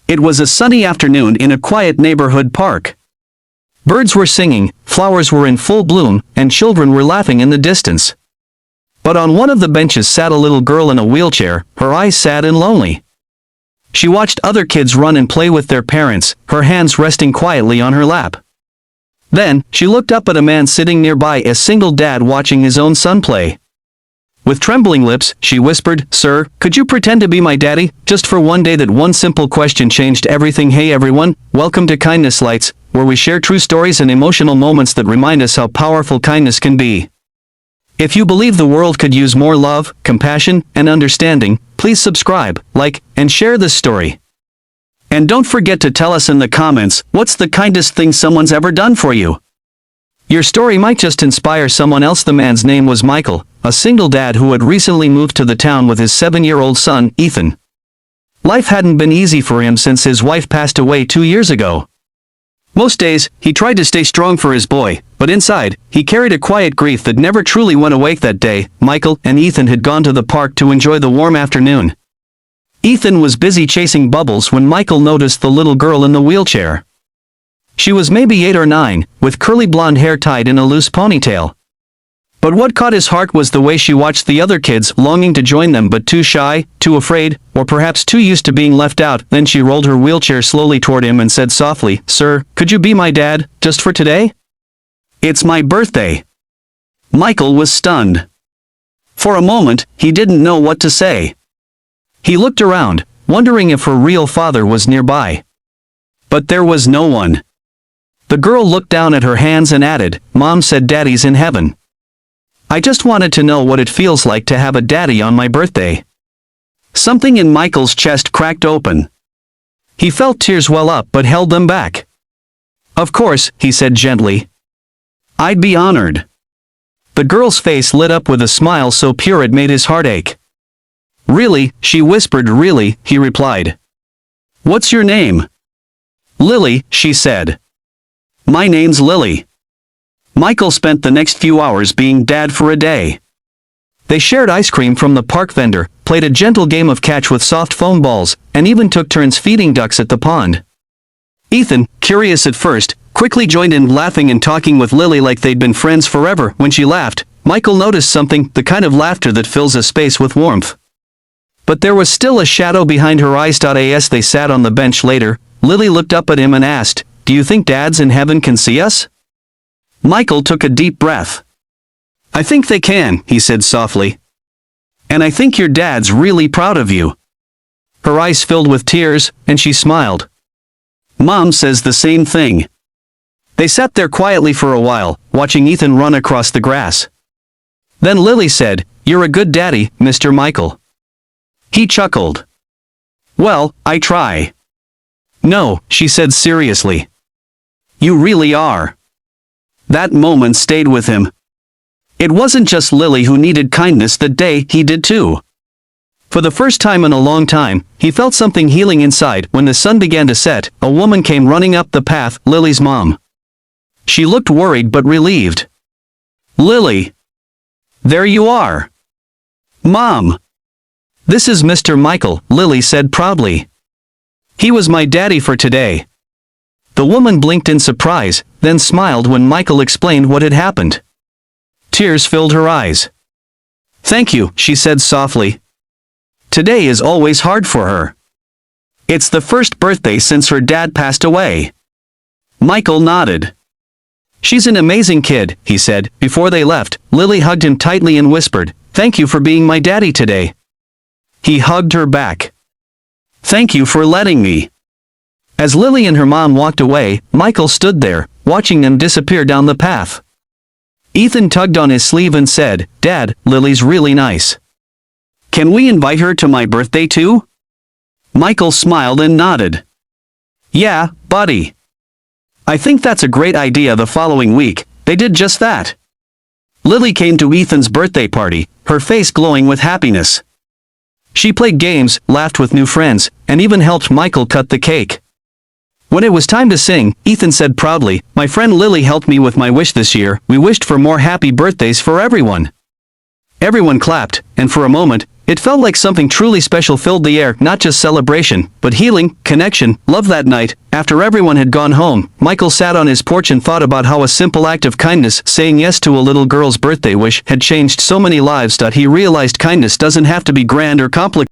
It was a sunny afternoon in a quiet neighborhood park. Birds were singing, flowers were in full bloom, and children were laughing in the distance. But on one of the benches sat a little girl in a wheelchair, her eyes sad and lonely. She watched other kids run and play with their parents, her hands resting quietly on her lap. Then, she looked up at a man sitting nearby, a single dad watching his own son play. With trembling lips, she whispered, "Sir, could you pretend to be my daddy, just for one day?" That one simple question changed everything. Hey everyone, welcome to Kindness Lights, where we share true stories and emotional moments that remind us how powerful kindness can be. If you believe the world could use more love, compassion, and understanding, please subscribe, like, and share this story. And don't forget to tell us in the comments, what's the kindest thing someone's ever done for you? Your story might just inspire someone else. The man's name was Michael, a single dad who had recently moved to the town with his 7-year-old son, Ethan. Life hadn't been easy for him since his wife passed away 2 years ago. Most days, he tried to stay strong for his boy, but inside, he carried a quiet grief that never truly went away. That day, Michael and Ethan had gone to the park to enjoy the warm afternoon. Ethan was busy chasing bubbles when Michael noticed the little girl in the wheelchair. She was maybe 8 or 9, with curly blonde hair tied in a loose ponytail. But what caught his heart was the way she watched the other kids, longing to join them but too shy, too afraid, or perhaps too used to being left out. Then she rolled her wheelchair slowly toward him and said softly, "Sir, could you be my dad, just for today? It's my birthday." Michael was stunned. For a moment, he didn't know what to say. He looked around, wondering if her real father was nearby. But there was no one. The girl looked down at her hands and added, "Mom said Daddy's in heaven. I just wanted to know what it feels like to have a daddy on my birthday." Something in Michael's chest cracked open. He felt tears well up but held them back. "Of course," he said gently. "I'd be honored." The girl's face lit up with a smile so pure it made his heart ache. "Really?" she whispered. "Really," he replied. "What's your name?" "Lily," she said. "My name's Lily." Michael spent the next few hours being dad for a day. They shared ice cream from the park vendor, played a gentle game of catch with soft foam balls, and even took turns feeding ducks at the pond. Ethan, curious at first, quickly joined in, laughing and talking with Lily like they'd been friends forever. When she laughed, Michael noticed something, the kind of laughter that fills a space with warmth. But there was still a shadow behind her eyes. As they sat on the bench later, Lily looked up at him and asked, "Do you think dads in heaven can see us?" Michael took a deep breath. "I think they can," he said softly. "And I think your dad's really proud of you." Her eyes filled with tears, and she smiled. "Mom says the same thing." They sat there quietly for a while, watching Ethan run across the grass. Then Lily said, "You're a good daddy, Mr. Michael." He chuckled. "Well, I try." "No," she said seriously. "You really are." That moment stayed with him. It wasn't just Lily who needed kindness that day, he did too. For the first time in a long time, he felt something healing inside. When the sun began to set, a woman came running up the path, Lily's mom. She looked worried but relieved. "Lily! There you are!" "Mom! This is Mr. Michael," Lily said proudly. "He was my daddy for today." The woman blinked in surprise, then smiled when Michael explained what had happened. Tears filled her eyes. "Thank you," she said softly. Today is always hard for her. It's the first birthday since her dad passed away. Michael nodded. "She's an amazing kid," he said. Before they left, Lily hugged him tightly and whispered, "Thank you for being my daddy today." He hugged her back. "Thank you for letting me." As Lily and her mom walked away, Michael stood there, watching them disappear down the path. Ethan tugged on his sleeve and said, "Dad, Lily's really nice. Can we invite her to my birthday too?" Michael smiled and nodded. "Yeah, buddy. I think that's a great idea." The following week, they did just that. Lily came to Ethan's birthday party, her face glowing with happiness. She played games, laughed with new friends, and even helped Michael cut the cake. When it was time to sing, Ethan said proudly, "My friend Lily helped me with my wish this year. We wished for more happy birthdays for everyone." Everyone clapped, and for a moment, It felt like something truly special filled the air, not just celebration, but healing, connection, love. That night, after everyone had gone home, Michael sat on his porch and thought about how a simple act of kindness, saying yes to a little girl's birthday wish, had changed so many lives. He realized kindness doesn't have to be grand or complicated.